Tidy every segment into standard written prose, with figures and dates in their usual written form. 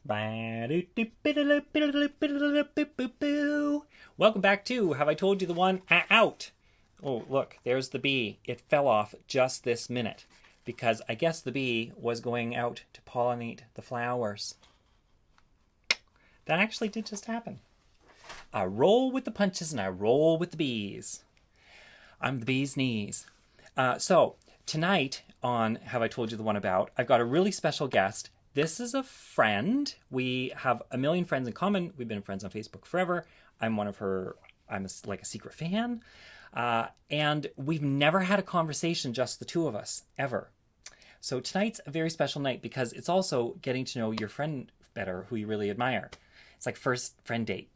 Welcome back to Have I Told You the One Out? Oh, look, there's the bee. It fell off just this minute because I guess the bee was going out to pollinate the flowers. That actually did just happen. I roll with the punches and I roll with the bees. I'm the bee's knees. So, tonight on Have I Told You the One About, I've got a really special guest. This is a friend. We have a million friends in common. We've been friends on Facebook forever. I'm one of her, like a secret fan. And we've never had a conversation, just the two of us, ever. So tonight's a very special night because it's also getting to know your friend better, who you really admire. It's like first friend date.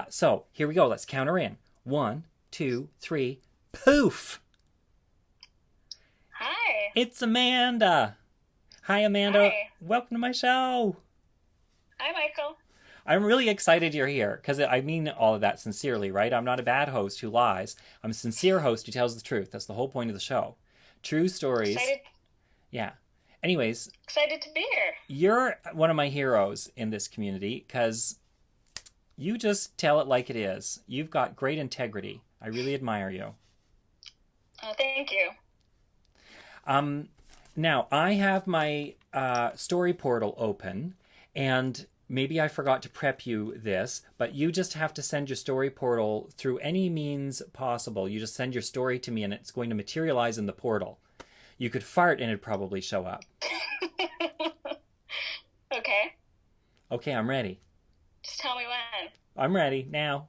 So here we go. Let's count her in. 1, 2, 3, poof! Hi. It's Amanda. Hi, Amanda. Hi. Welcome to my show. Hi, Michael. I'm really excited you're here because I mean all of that sincerely, right? I'm not a bad host who lies. I'm a sincere host who tells the truth. That's the whole point of the show. True stories. Excited, Yeah. Anyways, excited to be here. you're one of my heroes in this community because you just tell it like it is. You've got great integrity. I really admire you. Oh, thank you. Now, I have my story portal open, and maybe I forgot to prep you this, but you just have to send your story portal through any means possible. You just send your story to me, and it's going to materialize in the portal. You could fart, and it'd probably show up. Okay. Okay, I'm ready. Just tell me when. I'm ready now.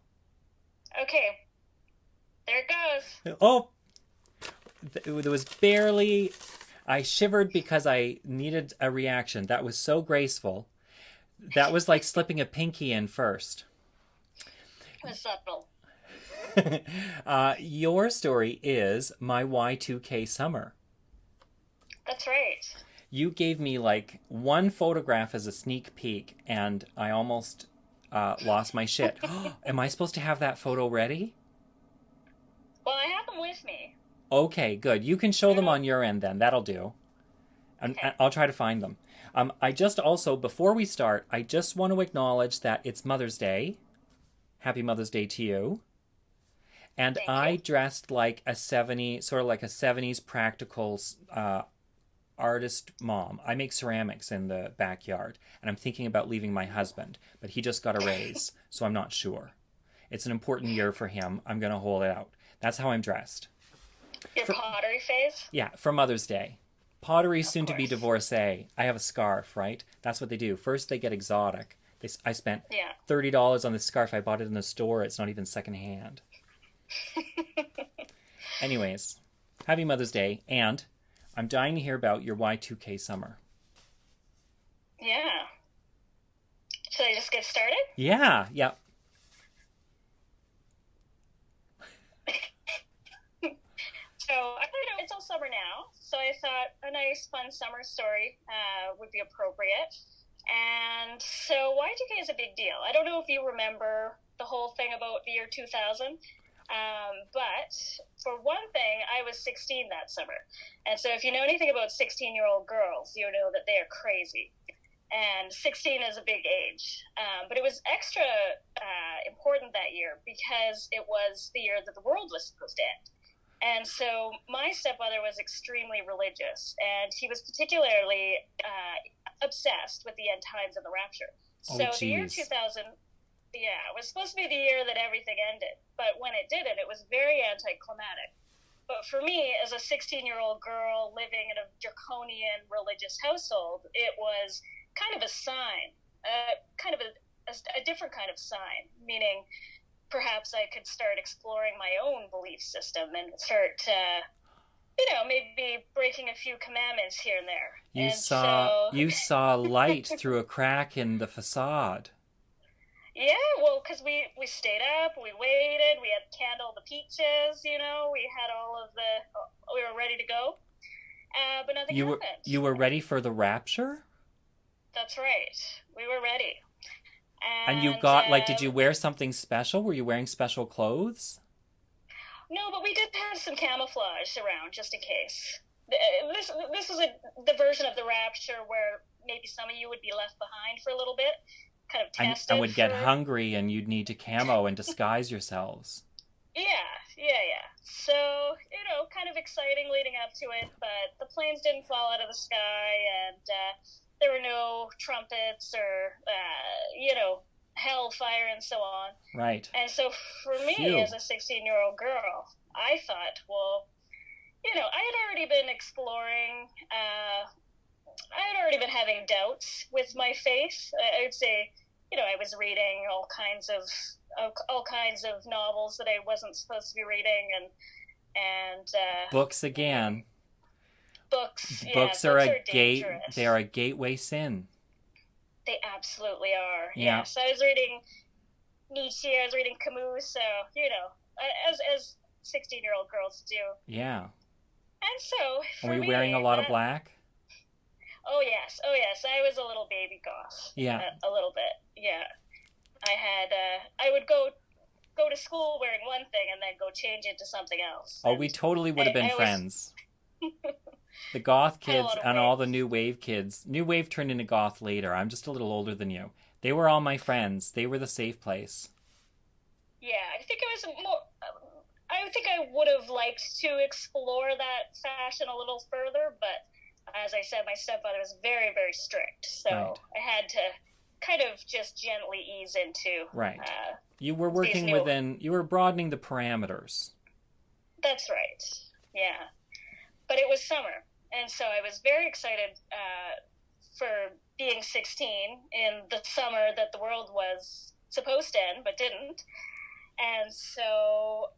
Okay. There it goes. Oh, there was barely... I shivered because I needed a reaction. That was so graceful. That was like slipping a pinky in first. It was subtle. Your story is my Y2K Summer. That's right. You gave me like one photograph as a sneak peek, and I almost lost my shit. Am I supposed to have that photo ready? Well, I have them with me. Okay, good. You can show them on your end then. That'll do. And Okay. I'll try to find them. I just also, before we start, I just want to acknowledge that it's Mother's Day. Happy Mother's Day to you. And Thank I you. dressed like a 70s, sort of like a 70s practical artist mom. I make ceramics in the backyard, and I'm thinking about leaving my husband, but he just got a raise, so I'm not sure. It's an important year for him. I'm going to hold it out. That's how I'm dressed. Your pottery phase? Yeah, for Mother's Day. Pottery, soon to be course. divorcee. I have a scarf, right? That's what they do. First, they get exotic. I spent Yeah. $30 on this scarf. I bought it in the store. It's not even secondhand. Anyways, happy Mother's Day, and I'm dying to hear about your Y2K summer. Yeah. Should I just get started? Yeah, yeah. So, it's all summer now, so I thought a nice, fun summer story would be appropriate. And so Y2K is a big deal. I don't know if you remember the whole thing about the year 2000, but for one thing, I was 16 that summer. And so if you know anything about 16-year-old girls, you know that they are crazy. And 16 is a big age. But it was extra important that year because it was the year that the world was supposed to end. And so my stepmother was extremely religious, and he was particularly obsessed with the end times and the rapture. Oh, So the year jeez. 2000, yeah, it was supposed to be the year that everything ended. But when it didn't, it was very anticlimactic. But for me, as a 16-year-old girl living in a draconian religious household, it was kind of a sign, kind of a different kind of sign, meaning perhaps I could start exploring my own belief system and start, maybe breaking a few commandments here and there. You And saw so, you saw light through a crack in the facade. yeah, well, because we stayed up, we waited, we had candle the peaches, we had we were ready to go, but nothing You were happened. you were ready for the rapture? That's right, we were ready. And you And got, like, did you wear something special? Were you wearing special clothes? no, but we did have some camouflage around just in case. This was the version of the rapture where maybe some of you would be left behind for a little bit, kind of And, tested. and would get hungry, and you'd need to camo and disguise yourselves. Yeah. So, kind of exciting leading up to it, but the planes didn't fall out of the sky, and there were no trumpets or, hellfire and so on. Right. And so for me, as a 16-year-old girl, I thought, well, I had already been exploring, I had already been having doubts with my faith. I would say, I was reading all kinds of novels that I wasn't supposed to be reading, and books again. Books are dangerous. They are a gateway sin. They absolutely are. Yeah. Yes, I was reading Nietzsche. I was reading Camus. So as 16-year-old girls do. Yeah. And so for Were you me, wearing a lot of black? Oh yes. I was a little baby goth. Yeah. A little bit. Yeah. I would go to school wearing one thing and then go change into something else. Oh, we totally would have been friends. The goth kids and all the new wave kids. New wave turned into goth later. I'm just a little older than you. They were all my friends. They were the safe place. Yeah, I think it was more. I think I would have liked to explore that fashion a little further, but as I said, my stepfather was very, very strict, so right. I had to kind of just gently ease into. Right. You were working within. You were broadening the parameters. That's right. Yeah, but it was summer, and so I was very excited for being 16 in the summer that the world was supposed to end, but didn't. And so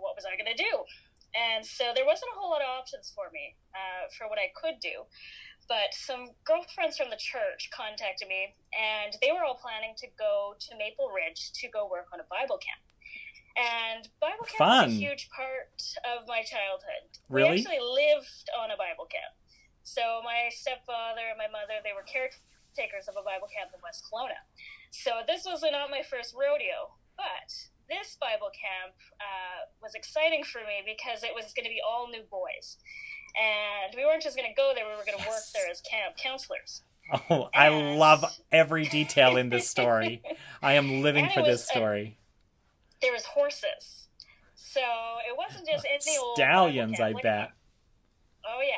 what was I going to do? And so there wasn't a whole lot of options for me for what I could do. But some girlfriends from the church contacted me, and they were all planning to go to Maple Ridge to go work on a Bible camp. And Bible camp was a huge part of my childhood. Really? We actually lived on a Bible camp. So my stepfather and my mother, they were caretakers of a Bible camp in West Kelowna. So this was not my first rodeo, but this Bible camp was exciting for me because it was going to be all new boys. And we weren't just going to go there, we were going to work there as camp counselors. Oh, I love every detail in this story. I am living for this story. There was horses. So it wasn't just any old stallions, I bet. Oh, yeah.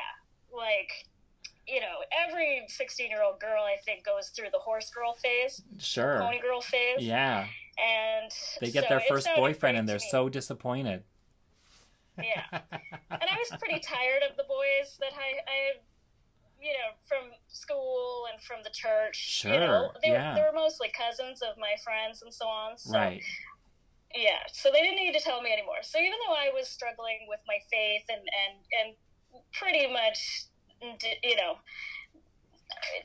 Every 16-year-old girl, I think, goes through the horse girl phase. Sure. Pony girl phase. Yeah. And they get their first boyfriend and they're so disappointed. Yeah. And I was pretty tired of the boys that I from school and from the church. Sure. They were mostly cousins of my friends and so on. So, right. Yeah. So they didn't need to tell me anymore. So even though I was struggling with my faith and pretty much,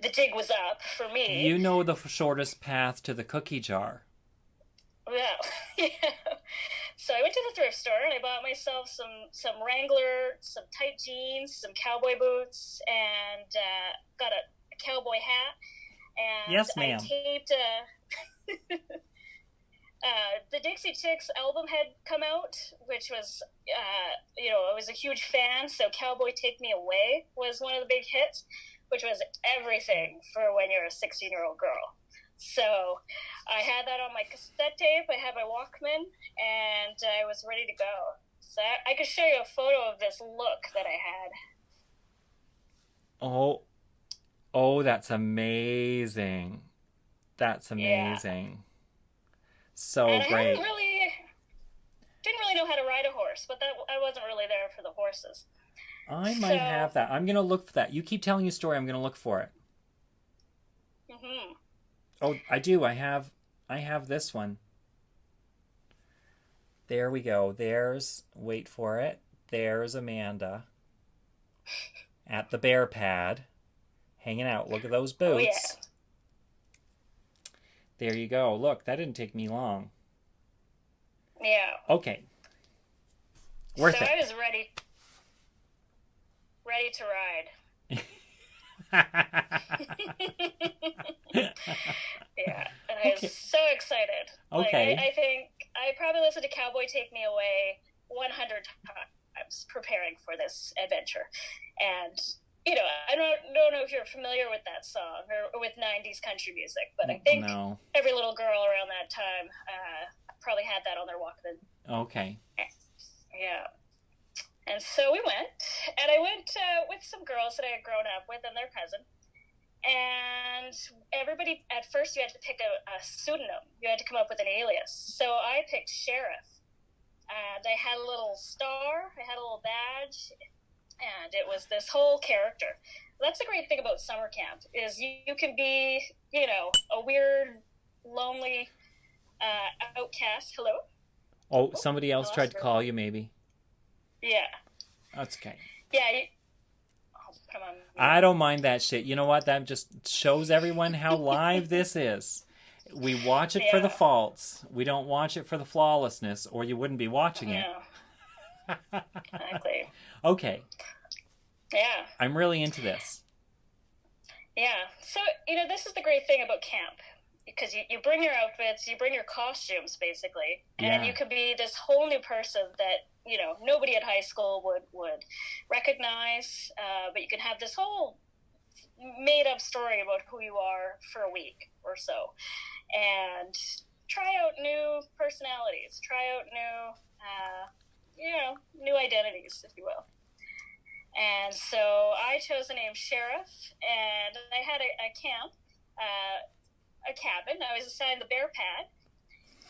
the jig was up for me. You know the shortest path to the cookie jar. Well, yeah. So I went to the thrift store and I bought myself some Wrangler, some tight jeans, some cowboy boots, and got a cowboy hat. And yes, ma'am. I taped the Dixie Chicks album had come out, which was, I was a huge fan. So Cowboy Take Me Away was one of the big hits, which was everything for when you're a 16-year-old girl. So I had that on my cassette tape, I had my Walkman, and I was ready to go. So I could show you a photo of this look that I had. Oh, that's amazing. That's amazing. Yeah. So and great. I didn't really know how to ride a horse, but I wasn't really there for the horses. I might have that. I'm going to look for that. You keep telling your story, I'm going to look for it. Mm-hmm. Oh, I do. I have this one. There we go. Wait for it. There's Amanda at the bear pad, hanging out. Look at those boots. Oh, yeah. There you go. Look, that didn't take me long. Yeah. Okay. Worth it. So I was ready to ride. Yeah, and I was so excited. Okay. I think I probably listened to Cowboy Take Me Away 100 times preparing for this adventure. And, I don't know if you're familiar with 90s country music, but I Oh, think no. every little girl around that time probably had that on their Walkman. Okay. Yeah. And so we went, and I went with some girls that I had grown up with and their cousin. And everybody, at first, you had to pick a pseudonym. You had to come up with an alias. So I picked Sheriff. And I had a little star, I had a little badge, and it was this whole character. That's the great thing about summer camp, is you can be, you know, a weird, lonely outcast. Hello? Oh, somebody else tried to call you, maybe. Yeah. That's okay. Yeah. Come on. I don't mind that shit. You know what? That just shows everyone how live this is. We watch it for the faults. We don't watch it for the flawlessness, or you wouldn't be watching it. Exactly. Okay. Yeah. I'm really into this. Yeah. So, you know, this is the great thing about camp. Because you bring your outfits, you bring your costumes, basically, and you could be this whole new person that, you know, nobody at high school would recognize, but you can have this whole made-up story about who you are for a week or so, and try out new personalities, try out new identities, if you will. And so I chose the name Sheriff, and I had a camp, a cabin. I was assigned the bear pad,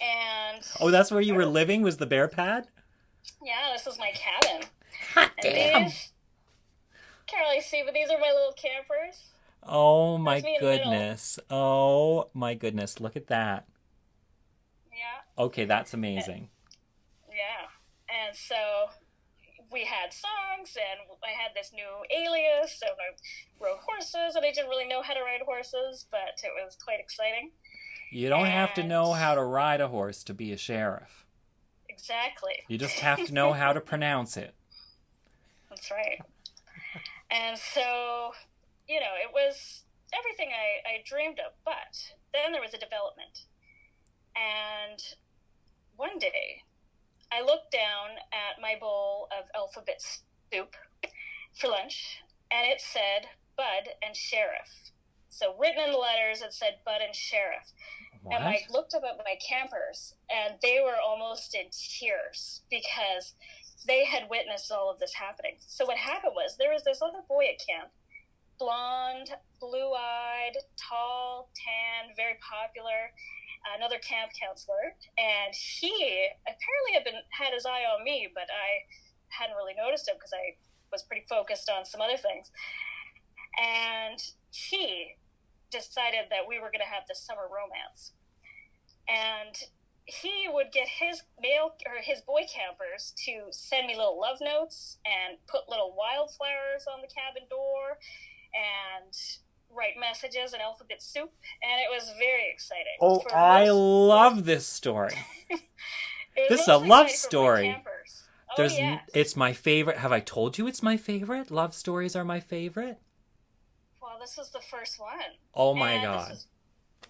and that's where you were living, was the bear pad? Yeah, this is my cabin. Hot damn! Carly, see, but these are my little campers. Oh my goodness! Oh my goodness! Look at that. Yeah. Okay, that's amazing. Yeah, and so we had songs, and I had this new alias, and I rode horses, and I didn't really know how to ride horses, but it was quite exciting. You don't have to know how to ride a horse to be a sheriff. Exactly. You just have to know how to pronounce it. That's right. And so, you know, it was everything I dreamed of, but then there was a development. And one day, I looked down at my bowl of alphabet soup for lunch, and it said Bud and Sheriff. So written in the letters, it said Bud and Sheriff. What? And I looked up at my campers, and they were almost in tears because they had witnessed all of this happening. So what happened was there was this other boy at camp, blonde, blue-eyed, tall, tan, very popular, another camp counselor, and he apparently had his eye on me, but I hadn't really noticed him because I was pretty focused on some other things. And he decided that we were going to have this summer romance. And he would get his boy campers to send me little love notes and put little wildflowers on the cabin door and write messages in alphabet soup, and it was very exciting. Oh, I love this story. This is a love story. It's my favorite. Have I told you it's my favorite? Love stories are my favorite. Well, this was the first one. Oh my God. This is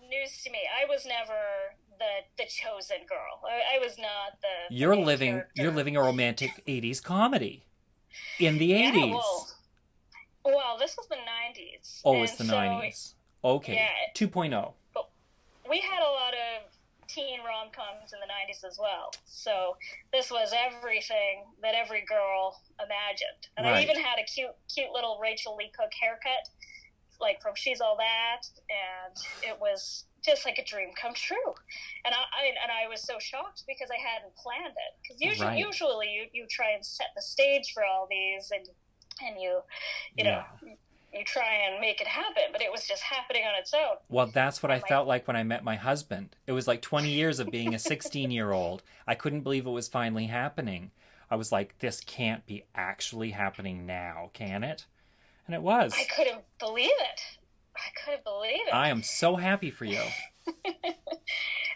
news to me. I was never the chosen girl. I was not the You're living a romantic 80s comedy in the 80s. Well, this was the 90s. Oh, it's the 90s. Okay. Yeah, 2.0. But we had a lot of teen rom-coms in the 90s as well. So this was everything that every girl imagined. And I even had a cute little Rachel Lee Cook haircut, like from She's All That, and it was just like a dream come true. And I was so shocked because I hadn't planned it. Because usually you try and set the stage for all these, and you know, you try and make it happen, but it was just happening on its own. Well, that's what I felt like when I met my husband. It was like 20 years of being a 16-year-old. I couldn't believe it was finally happening. I was like, this can't be actually happening now, can it? And it was. I couldn't believe it. I am so happy for you.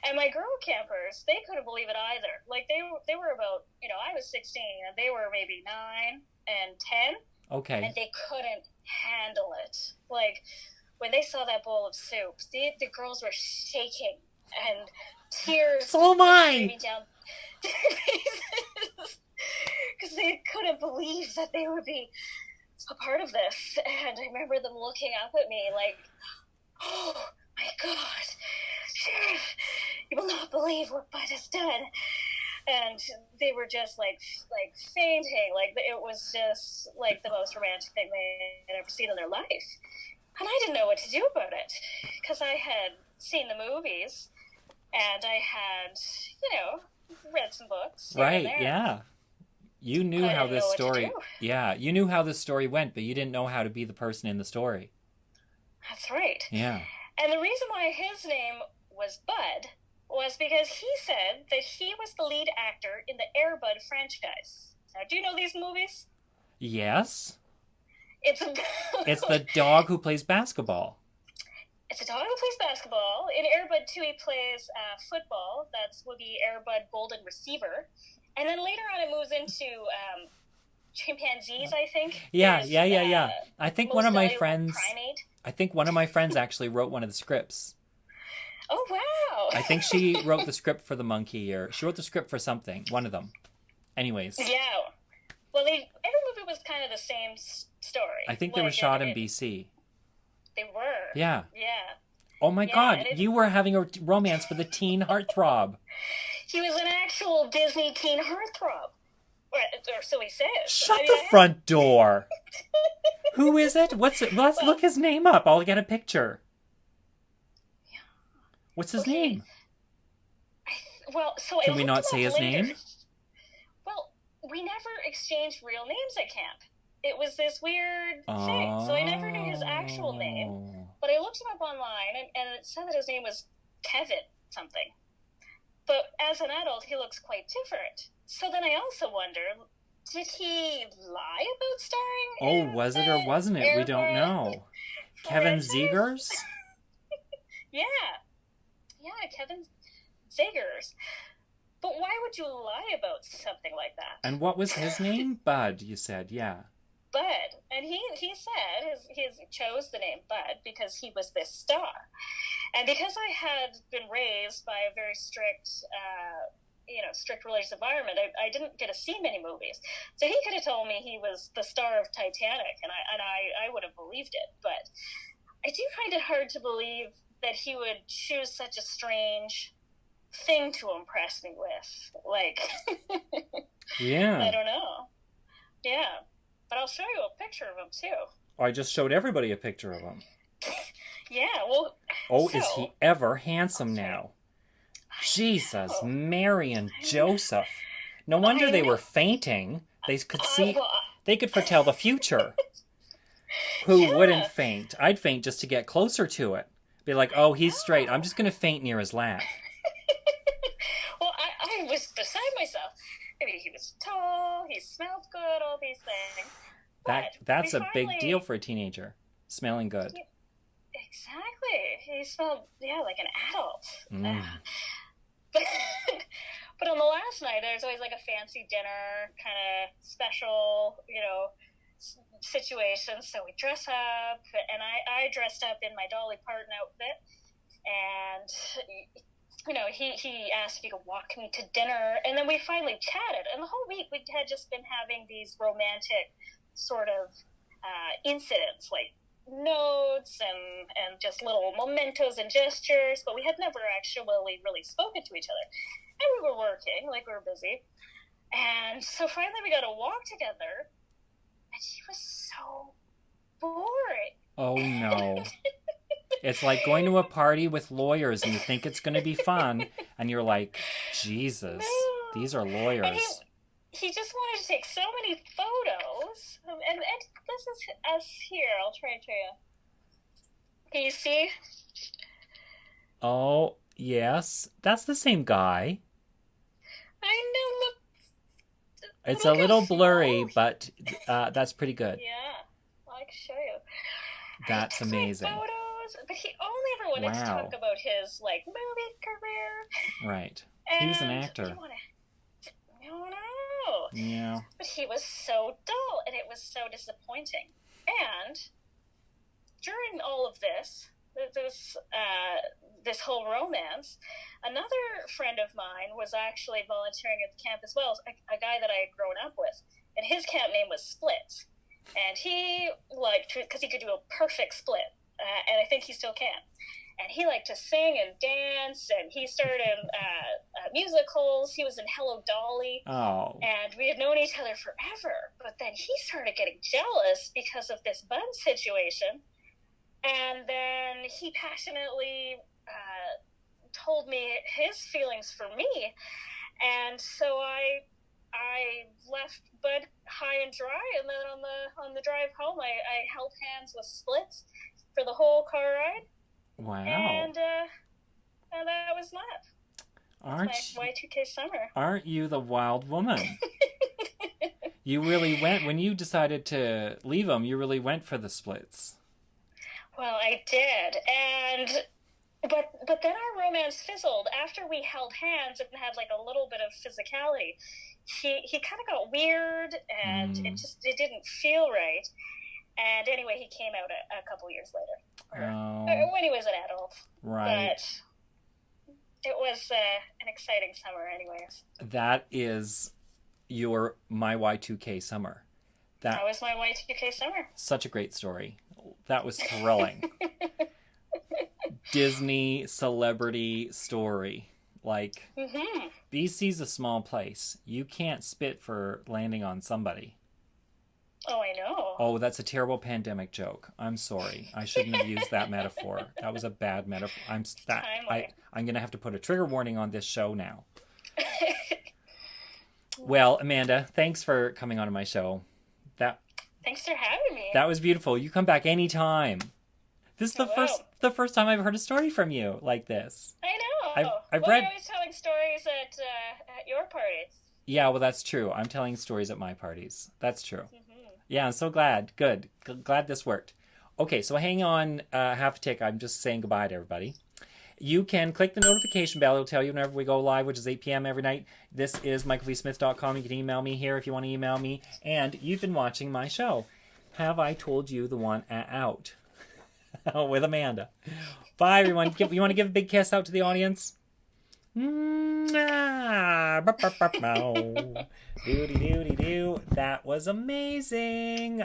And my girl campers, they couldn't believe it either. Like, they were about, you know, I was 16, and they were maybe 9 and 10. Okay. And they couldn't handle it. Like, when they saw that bowl of soup, the girls were shaking, and tears streaming down their faces because they couldn't believe that they would be a part of this. And I remember them looking up at me like, "Oh my God, Sheriff, you will not believe what Bud has done." And they were just like fainting. Like it was just like the most romantic thing they had ever seen in their life. And I didn't know what to do about it because I had seen the movies and I had, read some books. Right, yeah. You knew I how didn't this know what to story, do. yeah, you knew how this story went, but you didn't know how to be the person in the story. That's right. Yeah. And the reason why his name was Bud was because he said that he was the lead actor in the Air Bud franchise. Now, do you know these movies? Yes. It's about... It's the dog who plays basketball. It's a dog who plays basketball. In Air Bud 2, he plays football. That's with the Air Bud Golden Receiver. And then later on, it moves into chimpanzees, I think. Yeah, There's, yeah. I think one of my friends... primate. I think one of my friends actually wrote one of the scripts. Oh, wow. I think she wrote the script for the monkey, or she wrote the script for something. One of them. Anyways. Yeah. Well, every movie was kind of the same story. I think they were shot in BC. They were. Yeah. Yeah. Oh my God, you were having a romance with a teen heartthrob. He was an actual Disney teen heartthrob. Or so he says. Shut the front door. Who is it? What's it? Let's look his name up. I'll get a picture. Yeah. What's his name? Can we not say his name? Well, we never exchanged real names at camp. It was this weird thing. So I never knew his actual name. But I looked him up online, and it said that his name was Kevin something. But as an adult, he looks quite different. So then I also wonder, did he lie about starring? Oh, was it or wasn't it? We don't know. Kevin Zegers? Yeah, Kevin Zegers. But why would you lie about something like that? And what was his name? Bud, you said, yeah. Bud. And he said he chose the name Bud because he was this star. And because I had been raised by a very strict, strict religious environment, I didn't get to see many movies. So he could have told me he was the star of Titanic, and I would have believed it. But I do find it hard to believe that he would choose such a strange thing to impress me with. Like, yeah. I don't know. Yeah. But I'll show you a picture of him, too. I just showed everybody a picture of him. Yeah, well... Oh, is he ever handsome now? Jesus, Mary and Joseph. No wonder they were fainting. They could see... They could foretell the future. Who wouldn't faint? I'd faint just to get closer to it. Be like, oh, he's straight. I'm just going to faint near his lap. Well, I was beside myself. I mean, he was tall, he smelled good, all these things. That's a big deal for a teenager. Smelling good. Exactly. He smelled, like an adult. But on the last night, there's always like a fancy dinner, kind of special, situation. So we dress up, and I dressed up in my Dolly Parton outfit, and he asked if he could walk me to dinner, and then we finally chatted. And the whole week we had just been having these romantic sort of incidents, like notes and just little mementos and gestures, but we had never actually really spoken to each other. And we were working, like we were busy. And so finally we got to walk together, and she was so boring. Oh, no. It's like going to a party with lawyers and you think it's going to be fun, and you're like, Jesus, these are lawyers. He just wanted to take so many photos. And this is us here. I'll try and show you. Can you see? Oh, yes. That's the same guy. I know, look. It's a little blurry, but that's pretty good. Yeah, I can show you. That's amazing. Photos, but he only ever wanted to talk about his movie career. Right. He was an actor. No. Yeah. But he was so dull, and it was so disappointing. And during all of this whole romance, another friend of mine was actually volunteering at the camp as well, a guy that I had grown up with, and his camp name was Split. And he liked, because he could do a perfect split. and I think he still can. And he liked to sing and dance, and he started in musicals. He was in Hello Dolly. Oh. And we had known each other forever. But then he started getting jealous because of this bun situation. And then he passionately told me his feelings for me. And so I left Bud high and dry. And then on the drive home, I held hands with Splits for the whole car ride. Wow. And that was that. That's my Y2K summer. Aren't you the wild woman? You really went, when you decided to leave him, you really went for the Splits. Well, I did. But then our romance fizzled. After we held hands and had like a little bit of physicality, he kind of got weird, and it didn't feel right. And anyway, he came out a couple years later, when he was an adult. Right. But it was an exciting summer, anyways. That is my Y2K Summer. That was my Y2K Summer. Such a great story. That was thrilling. Disney celebrity story. Like, BC's a small place. You can't spit for landing on somebody. Oh, I know. Oh, that's a terrible pandemic joke. I'm sorry. I shouldn't have used that metaphor. That was a bad metaphor. I'm going to have to put a trigger warning on this show now. Well, Amanda, thanks for coming on my show. Thanks for having me. That was beautiful. You come back anytime. This is the first time I've heard a story from you like this. I know. I've read. You're always telling stories at your parties. Yeah, well, that's true. I'm telling stories at my parties. That's true. Yeah, I'm so glad. Good. Glad this worked. Okay, so hang on half a tick. I'm just saying goodbye to everybody. You can click the notification bell. It'll tell you whenever we go live, which is 8 p.m. every night. This is michaelvsmith.com. You can email me here if you want to email me. And you've been watching my show. Have I told you the one out? With Amanda. Bye, everyone. You want to give a big kiss out to the audience? That was amazing.